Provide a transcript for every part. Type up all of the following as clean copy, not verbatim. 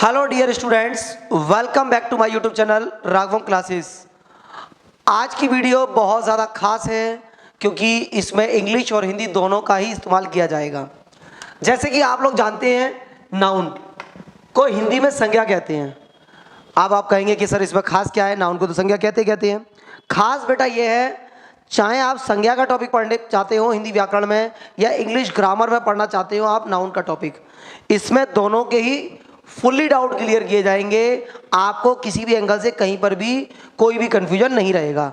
Hello dear students, welcome back to my YouTube channel Raghavam classes. आज की video बहुत ज़्यादा खास है क्योंकि इसमें इंग्लिश और हिंदी दोनों का ही इस्तेमाल किया जाएगा। जैसे कि आप लोग जानते हैं, नाउन को हिंदी में संज्ञा कहते हैं। अब आप कहेंगे कि सर इसमें खास क्या है, नाउन को तो संज्ञा कहते हैं। खास बेटा ये है, चाहे आप संज्ञा का टॉपिक पढ़ने चाहते हो हिंदी व्याकरण में या इंग्लिश ग्रामर में पढ़ना चाहते हो आप नाउन का टॉपिक, इसमें दोनों के ही फुल्ली डाउट क्लियर किए जाएंगे। आपको किसी भी एंगल से कहीं पर भी कोई भी कंफ्यूजन नहीं रहेगा।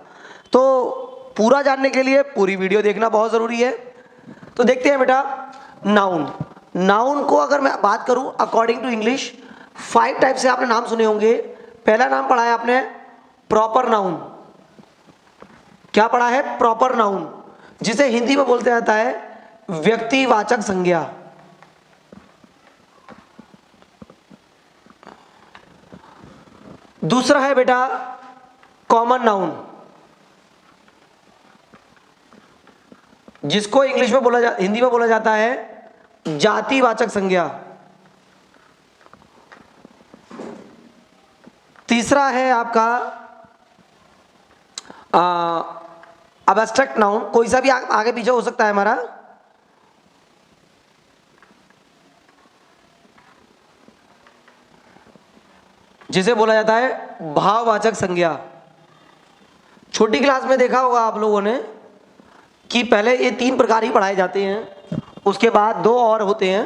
तो पूरा जानने के लिए पूरी वीडियो देखना बहुत ज़रूरी है। तो देखते हैं बेटा, नाउन को अगर मैं बात करूं अकॉर्डिंग टू इंग्लिश, 5 टाइप से आपने नाम सुने होंगे। पहला नाम पढ़ा है आपने प्रॉपर नाउन। क्या पढ़ा है? प्रॉपर नाउन, जिसे हिंदी में बोलते जाता है व्यक्तिवाचक संज्ञा। दूसरा है बेटा कॉमन नाउन, जिसको इंग्लिश में हिंदी में बोला जाता है जातिवाचक संज्ञा। तीसरा है आपका अब्स्ट्रैक्ट नाउन, कोई सा भी आगे पीछे हो सकता है हमारा। जिसे बोला जाता है भाववाचक संज्ञा। छोटी क्लास में देखा होगा आप लोगों ने कि पहले ये 3 प्रकार ही पढ़ाए जाते हैं, उसके बाद 2 और होते हैं।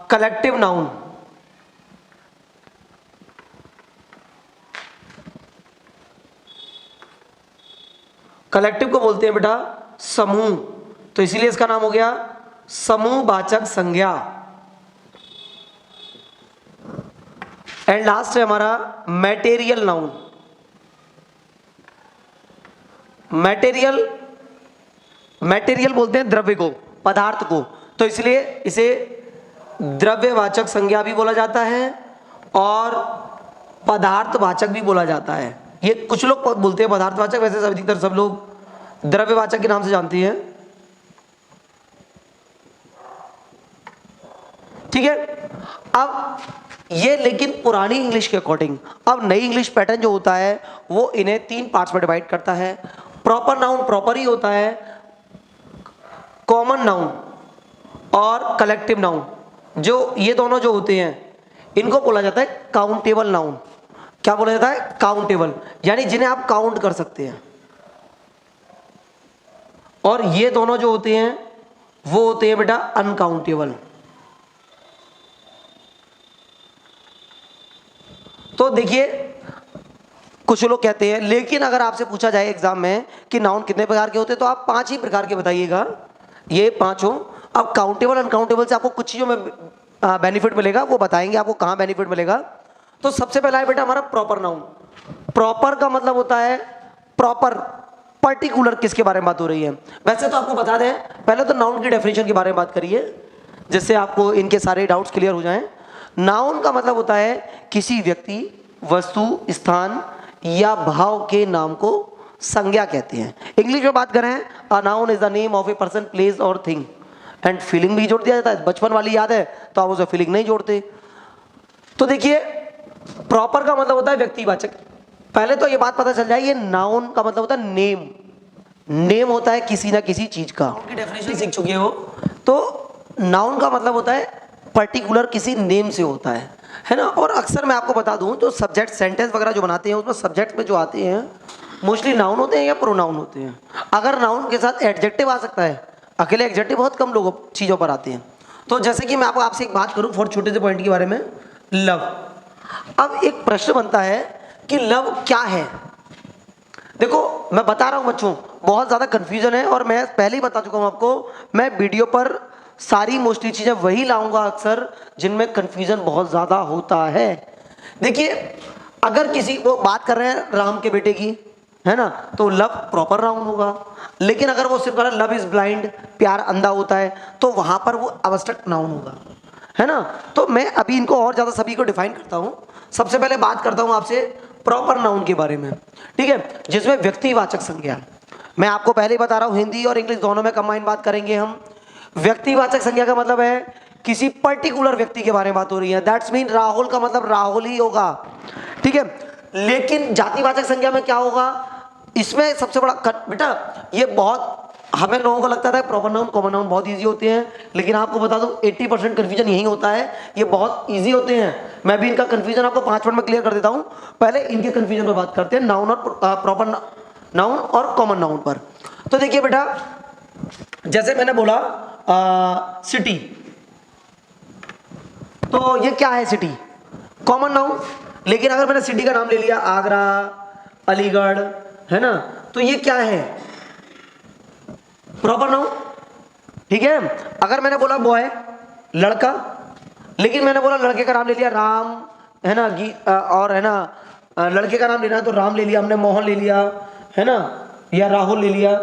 कलेक्टिव नाउन, कलेक्टिव को बोलते हैं बेटा समूह, तो इसीलिए इसका नाम हो गया समूहवाचक संज्ञा। एंड लास्ट है हमारा मैटेरियल नाउन। मैटेरियल बोलते हैं द्रव्य को, पदार्थ को, तो इसलिए इसे द्रव्यवाचक संज्ञा भी बोला जाता है और पदार्थवाचक भी बोला जाता है। ये कुछ लोग बोलते हैं पदार्थवाचक, वैसे अधिकतर सब लोग द्रव्यवाचक के नाम से जानती हैं। ठीक है, अब ये लेकिन पुरानी इंग्लिश के अकॉर्डिंग। अब नई इंग्लिश पैटर्न जो होता है वो इन्हें 3 पार्ट्स में डिवाइड करता है। प्रॉपर नाउन प्रॉपर ही होता है, कॉमन नाउन और कलेक्टिव नाउन, जो ये दोनों जो होते हैं इनको बोला जाता है काउंटेबल नाउन। क्या बोला जाता है? काउंटेबल, यानी जिन्हें आप काउंट कर सकते हैं। और ये दोनों जो होते हैं वो होते हैं बेटा अनकाउंटेबल। तो देखिए, कुछ लोग कहते हैं, लेकिन अगर आपसे पूछा जाए एग्जाम में कि नाउन कितने प्रकार के होते हैं तो आप 5 ही प्रकार के बताइएगा, ये 5 हो। अब काउंटेबल अनकाउंटेबल से आपको कुछ चीज़ों में बेनिफिट मिलेगा, वो बताएंगे आपको कहाँ बेनिफिट मिलेगा। तो सबसे पहला है बेटा हमारा प्रॉपर नाउन। प्रॉपर का मतलब होता है प्रॉपर, पर्टिकुलर, किसके बारे में बात हो रही है। वैसे तो आपको बता दें, पहले तो नाउन की डेफिनेशन के बारे में बात करिए, जिससे आपको इनके सारे डाउट्स क्लियर हो जाएं। नाउन का मतलब होता है किसी व्यक्ति, वस्तु, स्थान या भाव के नाम को संज्ञा कहते हैं। इंग्लिश में बात करें, a noun is the name of a person, place और थिंग। एंड फीलिंग भी जोड़ दिया जाता है। बचपन वाली याद है तो आप उसे फीलिंग नहीं जोड़ते। तो देखिए, प्रॉपर का मतलब होता है व्यक्तिवाचक। पहले तो ये बात पता चल जाए, ये नाउन का मतलब होता है नेम। नेम होता है किसी ना किसी चीज का। उनकी डेफिनेशन सीख चुके हो। तो नाउन का मतलब होता है पर्टिकुलर, किसी नेम से होता है ना। और अक्सर मैं आपको बता दूं तो सब्जेक्ट सेंटेंस वगैरह जो बनाते हैं उसमें सब्जेक्ट में जो आते हैं मोस्टली नाउन होते हैं या प्रोनाउन होते हैं। अगर नाउन के साथ एडजेक्टिव आ सकता है, अकेले एडजेक्टिव बहुत कम लोगों चीज़ों पर आते हैं। तो जैसे कि मैं आपसे एक बात करूं फॉर छोटे से पॉइंट के बारे में, लव। अब एक प्रश्न बनता है कि लव क्या है। देखो, मैं बता रहा हूं बच्चों, बहुत ज़्यादा कन्फ्यूजन है और मैं पहले ही बता चुका हूं आपको, मैं वीडियो पर सारी मोस्टली चीज़ें वही लाऊंगा अक्सर जिनमें कन्फ्यूजन बहुत ज़्यादा होता है। देखिए, अगर किसी वो बात कर रहे हैं राम के बेटे की, है ना, तो लव प्रॉपर नाउन होगा। लेकिन अगर वो सिर्फ लव इज ब्लाइंड, प्यार अंधा होता है, तो वहां पर वो अब्स्ट्रैक्ट नाउन होगा, है ना। तो मैं अभी इनको और ज़्यादा सभी को डिफाइन करता हूँ। सबसे पहले बात करता हूँ आपसे प्रॉपर नाउन के बारे में, ठीक है, जिसमें व्यक्तिवाचक संज्ञा। मैं आपको पहले ही बता रहा हूँ, हिंदी और इंग्लिश दोनों में कंबाइन बात करेंगे हम। व्यक्तिवाचक संज्ञा का मतलब है किसी पर्टिकुलर व्यक्ति के बारे में बात हो रही है, दैट्स मीन राहुल का मतलब राहुल ही होगा, ठीक है। लेकिन जातिवाचक संज्ञा में क्या होगा, इसमें सबसे बड़ा बेटा ये बहुत हमें लोगों को लगता था प्रॉपर नाउन कॉमन नाउन बहुत इजी होते हैं, लेकिन आपको बता दूं 80% कन्फ्यूजन यही होता है, ये बहुत इजी होते हैं। मैं भी इनका कन्फ्यूजन आपको 5 मिनट में क्लियर कर देता हूं। पहले इनके कन्फ्यूजन पर बात करते हैं, नाउन और प्रॉपर नाउन और कॉमन नाउन पर। तो देखिए बेटा, जैसे मैंने बोला सिटी, तो ये क्या है सिटी, कॉमन नाउन। लेकिन अगर मैंने सिटी का नाम ले लिया आगरा, अलीगढ़, है ना, तो ये क्या है, प्रॉपर नाउन, ठीक है। अगर मैंने बोला बॉय, लड़का, लेकिन मैंने बोला लड़के का नाम ले लिया राम, है ना, और है ना लड़के का नाम लेना है तो राम ले लिया हमने, मोहन ले लिया, है ना, या राहुल ले लिया,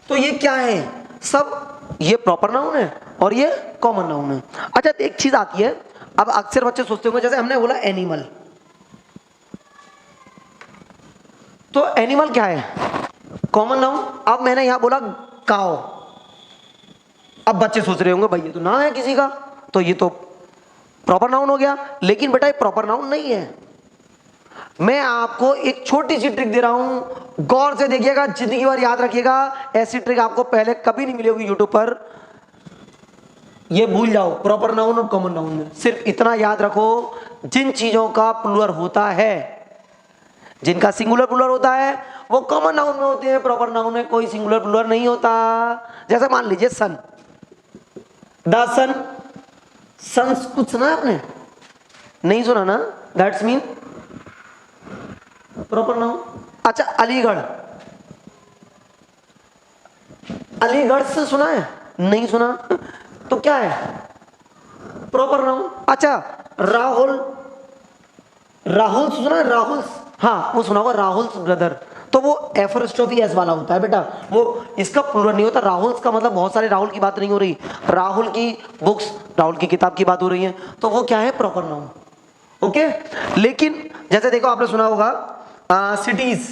तो ये क्या है, सब ये प्रॉपर नाउन है और ये कॉमन नाउन है। अच्छा, एक चीज आती है, अब अक्सर बच्चे सोचते होंगे, जैसे हमने बोला एनिमल, तो एनिमल क्या है, कॉमन नाउन। अब मैंने यहां बोला काओ, अब बच्चे सोच रहे होंगे भाई ये तो नाम है किसी का, तो ये तो प्रॉपर नाउन हो गया। लेकिन बेटा ये प्रॉपर नाउन नहीं है। मैं आपको एक छोटी सी ट्रिक दे रहा हूं, गौर से देखिएगा, जिंदगी भर याद रखिएगा, ऐसी ट्रिक आपको पहले कभी नहीं मिलेगी यूट्यूब पर। ये भूल जाओ प्रॉपर नाउन और कॉमन नाउन में, सिर्फ इतना याद रखो, जिन चीजों का प्लूरल होता है, जिनका सिंगुलर प्लूरल होता है, वो कॉमन नाउन में होते हैं, प्रॉपर नाउन में कोई सिंगुलर प्लूरल नहीं होता। जैसे मान लीजिए सन, द सन, सन्स कुछ सुना आपने, नहीं सुना ना, दैट्स मीन प्रॉपर नाउन। अच्छा, अलीगढ़, अलीगढ़ से सुना है, नहीं सुना, तो क्या है, प्रॉपर नाउन। अच्छा, राहुल, राहुल सुना है, राहुल, हाँ वो सुना होगा, राहुल ब्रदर, तो वो एफरोस्ट्रोफी एस वाला होता है बेटा, वो इसका प्लूरल नहीं होता। राहुल का मतलब बहुत सारे राहुल की बात नहीं हो रही, राहुल की बुक्स, राहुल की किताब की बात हो रही है, तो वो क्या है, प्रॉपर नाउन, ओके। लेकिन जैसे देखो, आपने सुना होगा सिटीज,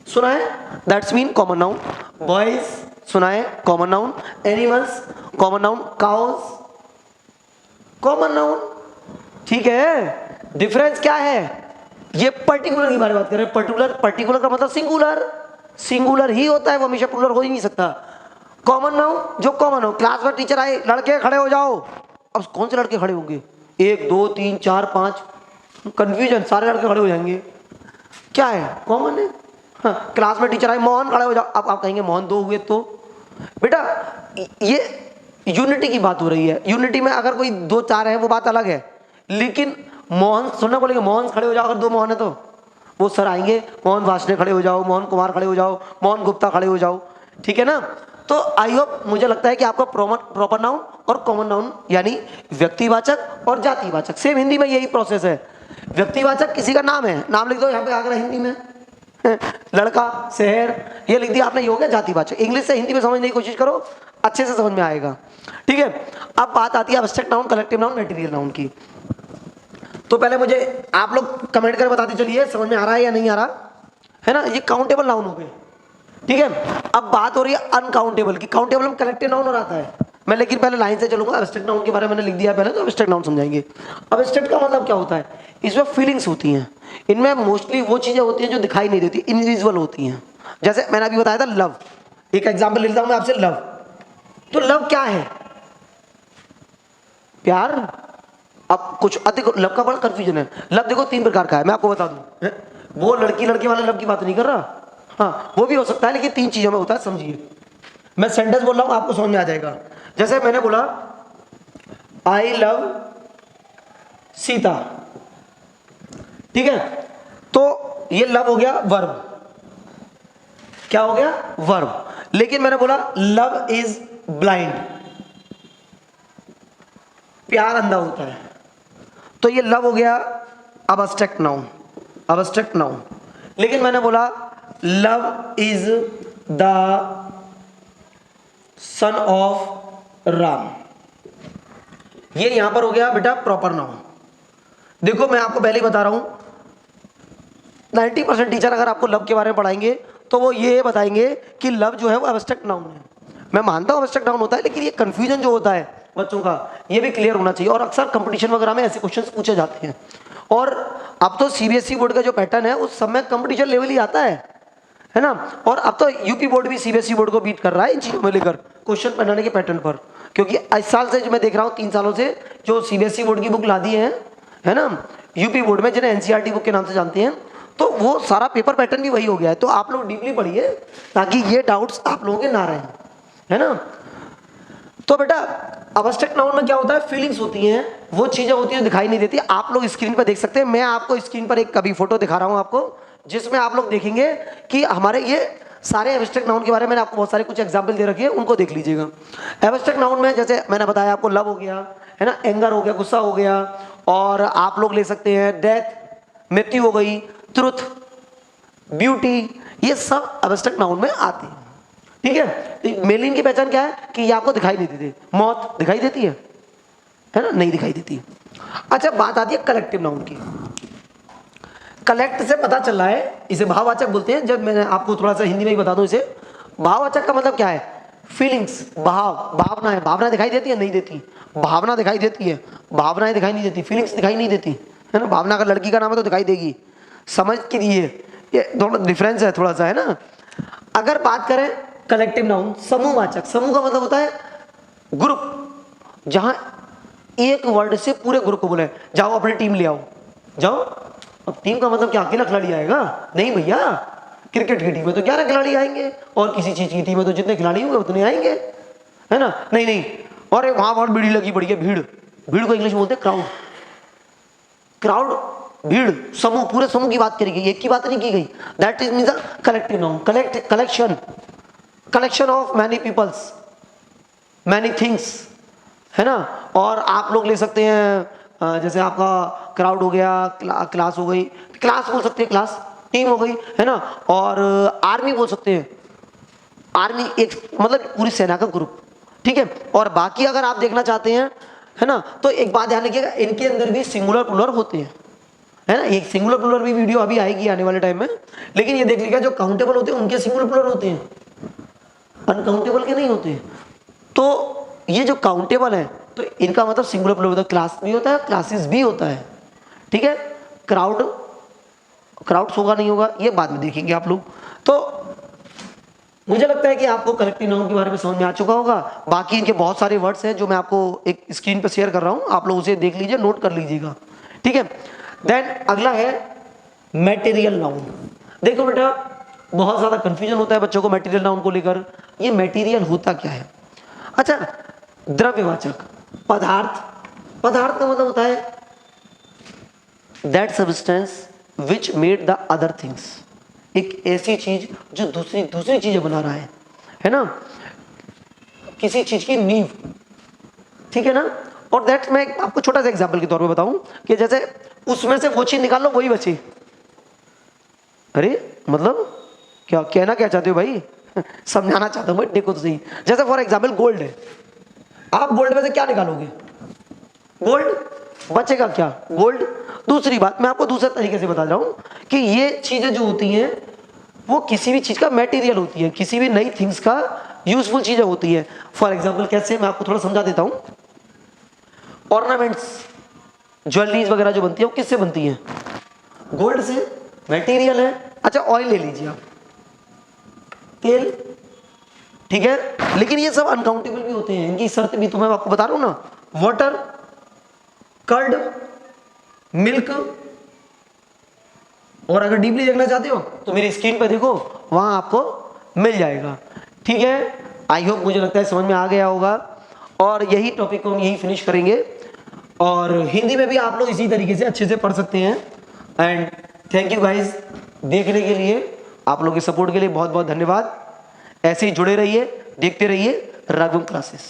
सुना है, that's mean common noun. Boys सुना है, common noun. Animals common noun, cows common noun, ठीक है। डिफरेंस क्या है, ये पर्टिकुलर की बारे में बात कर रहे हैं, पर्टिकुलर, पर्टिकुलर का मतलब सिंगुलर, सिंगुलर ही होता है, वो हमेशा प्लूरल हो ही नहीं सकता। कॉमन नाउन जो कॉमन हो, क्लास में टीचर आए, लड़के खड़े हो जाओ, अब कौन से लड़के खड़े होंगे, 1 2 3 4 5, कंफ्यूजन, सारे लड़के खड़े हो जाएंगे, क्या है, कॉमन है। हाँ, क्लास में टीचर आए, मोहन खड़े हो जाओ, अब आप कहेंगे मोहन 2 हुए, तो बेटा ये यूनिटी की बात हो रही है। यूनिटी में अगर कोई 2 4 है वो बात अलग है, लेकिन मोहन सुनना बोलेंगे, मोहन खड़े हो जाओ, अगर 2 मोहन है तो वो सर आएंगे, मोहन वासने खड़े हो जाओ, मोहन कुमार खड़े हो जाओ, मोहन गुप्ता खड़े हो जाओ, ठीक है ना। तो आई होप, मुझे लगता है कि आपको प्रॉपर नाउन और कॉमन नाउन यानी व्यक्तिवाचक और जातिवाचक, सेम हिंदी में यही प्रोसेस है। व्यक्तिवाचक किसी का नाम है, नाम लिख दो यहाँ पे आगरा हिंदी में, लड़का, शहर, ये लिख दिया आपने, ये हो गया जातिवाचक। इंग्लिश से हिंदी में समझने की कोशिश करो, अच्छे से समझ में आएगा, ठीक है। अब बात आती है abstract noun, collective noun, material noun की। तो पहले मुझे आप लोग कमेंट करके बताते चलिए समझ में आ रहा है या नहीं आ रहा है ना। ये काउंटेबल नाउन हो गए, ठीक है। अब बात हो रही है अनकाउंटेबल की। काउंटेबल में कलेक्टिव नाउन और आता है, मैं लेकिन पहले लाइन से चलूंगा। एब्स्ट्रैक्ट नाउन के बारे में मैंने लिख दिया पहले, तो एब्स्ट्रैक्ट नाउन समझाएंगे। एब्स्ट्रैक्ट का मतलब क्या होता है, इसमें फीलिंग्स होती हैं, इनमें मोस्टली वो चीजें होती हैं जो दिखाई नहीं देती, इनविजिबल होती हैं। जैसे मैंने अभी बताया था लव, एक एग्जाम्पल ले लेता हूं मैं आपसे, लव, तो लव क्या है, प्यार। अब कुछ अधिक लव का बड़ा कंफ्यूजन है। लव देखो 3 प्रकार का है, मैं आपको बता दूं, वो लड़की लड़के वाले लव की बात नहीं कर रहा, हाँ वो भी हो सकता है, लेकिन 3 चीजों में होता है, समझिए। मैं सेंटेंस बोल रहा हूं, आपको समझ में आ जाएगा। जैसे मैंने बोला आई लव सीता, ठीक है, तो ये लव हो गया वर्ब, क्या हो गया, वर्ब। लेकिन मैंने बोला लव इज ब्लाइंड, प्यार अंधा होता है, तो ये लव हो गया एब्स्ट्रैक्ट नाउन, एब्स्ट्रैक्ट नाउन। लेकिन मैंने बोला love is the son of Ram, ये यहां पर हो गया बेटा प्रॉपर नाउन। देखो मैं आपको पहले ही बता रहा हूं, 90% टीचर अगर आपको लव के बारे में पढ़ाएंगे तो वो ये बताएंगे कि लव जो है वो एब्स्ट्रैक्ट नाउन है। मैं मानता हूँ एब्स्ट्रैक्ट नाउन होता है, लेकिन ये कंफ्यूजन जो होता है बच्चों का ये भी क्लियर होना चाहिए। और अक्सर कंपटीशन वगैरह में ऐसे क्वेश्चंस पूछे जाते हैं। और अब तो सीबीएसई बोर्ड का जो पैटर्न है उस समय कंपटीशन लेवल ही आता है ना। और अब तो यूपी बोर्ड भी सीबीएसई बोर्ड को बीट कर रहा है इन चीज़ों में लेकर, क्वेश्चन बनाने के पैटर्न पर। क्योंकि इस साल से जो मैं देख रहा हूँ 3 सालों से जो सीबीएसई बोर्ड की बुक ला दी है ना यूपी बोर्ड में, जिन्हें एनसीईआरटी बुक के नाम से जानते हैं, तो वो सारा पेपर पैटर्न भी वही हो गया है। तो आप लोग डीपली पढ़िए ताकि ये डाउट्स आप लोगों के ना रहें, है ना। तो बेटा एब्स्ट्रैक्ट नाउन में क्या होता है, फीलिंग्स होती हैं, वो चीजें होती हैं जो दिखाई नहीं देती। आप लोग स्क्रीन पर देख सकते हैं, मैं आपको स्क्रीन पर एक कभी फोटो दिखा रहा हूं आपको, जिसमें आप लोग देखेंगे कि हमारे ये सारे एब्स्ट्रैक्ट नाउन के बारे में मैंने आपको बहुत सारे कुछ एग्जाम्पल दे रखे हैं, उनको देख लीजिएगा। एब्स्ट्रैक्ट नाउन में जैसे मैंने बताया आपको, लव हो गया, है ना, एंगर हो गया, गुस्सा हो गया, और आप लोग ले सकते हैं डेथ, मृत्यु हो गई, ट्रुथ, ब्यूटी, ये सब एब्स्ट्रैक्ट नाउन में आते हैं। ठीक है, मेनली इनकी पहचान क्या है कि ये आपको दिखाई नहीं देते। मौत दिखाई देती है ना, नहीं दिखाई देती। अच्छा, बात आती है कलेक्टिव नाउन की। कलेक्ट से पता चल रहा है, इसे भाववाचक बोलते हैं। जब मैंने आपको थोड़ा सा हिंदी में ही बता दूं, इसे भाववाचक का मतलब क्या है, फीलिंग्स, भाव, भावनाएं। भावना दिखाई देती है, नहीं देती। भावना दिखाई देती है, भावनाएं दिखाई नहीं देती, फीलिंग्स दिखाई नहीं देती, है ना। भावना का लड़की का नाम है तो दिखाई देगी, समझ के लिए ये थोड़ा डिफरेंस है, थोड़ा सा, है ना। अगर बात करें कलेक्टिव नाउन, समूहवाचक। समूह का मतलब होता है ग्रुप, जहां एक वर्ड से पूरे ग्रुप को बोले जाओ अपनी टीम ले आओ, जाओ। अब टीम का मतलब क्या अकेला खिलाड़ी आएगा? नहीं भैया, क्रिकेट की टीम में तो 11 खिलाड़ी आएंगे, और किसी चीज की टीम में तो जितने खिलाड़ी होंगे उतने आएंगे, है ना। नहीं नहीं, और वहां बहुत भीड़ लगी पड़ी है, भीड़। भीड़ को इंग्लिश में बोलते हैं क्राउड। क्राउड, भीड़, समूह, पूरे समूह की बात करी गई, एक की बात नहीं की गई। That is means collective noun. Collection, collection of many peoples, many things, है ना। और आप लोग ले सकते हैं जैसे आपका क्राउड हो गया, क्लास हो गई, क्लास बोल सकते हैं, क्लास, टीम हो गई, है ना। और आर्मी बोल सकते हैं, आर्मी एक मतलब पूरी सेना का ग्रुप, ठीक है। और बाकी अगर आप देखना चाहते हैं, है ना, तो एक बात ध्यान रखिएगा, इनके अंदर भी सिंगुलर प्लुरल होते हैं, है ना। एक सिंगुलर प्लुरल भी वीडियो अभी आएगी आने वाले टाइम में। लेकिन ये देख लीजिएगा, जो काउंटेबल होते हैं उनके सिंगुलर प्लुरल होते हैं, अनकाउंटेबल के नहीं होते। तो ये जो काउंटेबल है तो इनका मतलब सिंगुलर प्लुरल होता है, क्लास भी होता है, क्लासेस भी होता है, ठीक है। क्राउड, क्राउड्स होगा नहीं होगा ये बाद में देखेंगे आप लोग। तो मुझे लगता है कि आपको कलेक्टिव नाउन के बारे में समझ में आ चुका होगा। बाकी इनके बहुत सारे वर्ड्स हैं जो मैं आपको एक स्क्रीन पर शेयर कर रहा हूं, आप लोग उसे देख लीजिए, नोट कर लीजिएगा, ठीक है। देन अगला है मैटेरियल नाउन। देखो बेटा, बहुत ज्यादा कंफ्यूजन होता है बच्चों को मैटेरियल नाउन को लेकर। ये मैटेरियल होता क्या है? अच्छा, द्रव्यवाचक, पदार्थ। पदार्थ का मतलब होता है that substance which made the other things. एक ऐसी चीज जो दूसरी चीजें बना रहा है ना, किसी चीज की नींव, ठीक है ना। और दैट मैं आपको छोटा सा एग्जांपल के तौर पे बताऊं कि जैसे उसमें से वो चीज निकाल लो वही बची। अरे मतलब क्या कहना क्या चाहते हो भाई? समझाना चाहता हूं भाई, देखो तो सही। जैसे फॉर एग्जाम्पल गोल्ड है, आप गोल्ड में से क्या निकालोगे? गोल्ड, बचेगा क्या? गोल्ड। दूसरी बात मैं आपको दूसरे तरीके से बता रहा हूं कि ये चीजें जो होती हैं वो किसी भी चीज का मटेरियल होती है, किसी भी नई थिंग्स का यूजफुल चीजें होती है। फॉर एग्जाम्पल कैसे, मैं आपको थोड़ा समझा देता हूं। ऑर्नामेंट्स, ज्वेलरीज वगैरह जो बनती है वो किससे बनती है? गोल्ड से, मटेरियल है। अच्छा, ऑयल ले लीजिए आप, तेल, ठीक है। लेकिन ये सब अनकाउंटेबल भी होते हैं, इनकी शर्त भी तो मैं आपको बता रहा हूं ना। Water, curd, milk. और अगर डीपली देखना चाहते हो तो मेरी स्क्रीन पर देखो, वहां आपको मिल जाएगा, ठीक है। आई होप, मुझे लगता है समझ में आ गया होगा। और यही टॉपिक को हम यही फिनिश करेंगे। और हिंदी में भी आप लोग इसी तरीके से अच्छे से पढ़ सकते हैं। एंड थैंक यू गाइज देखने के लिए, आप लोगों के सपोर्ट के लिए बहुत बहुत धन्यवाद। ऐसे ही जुड़े रहिए, देखते रहिए राघवम क्लासेस।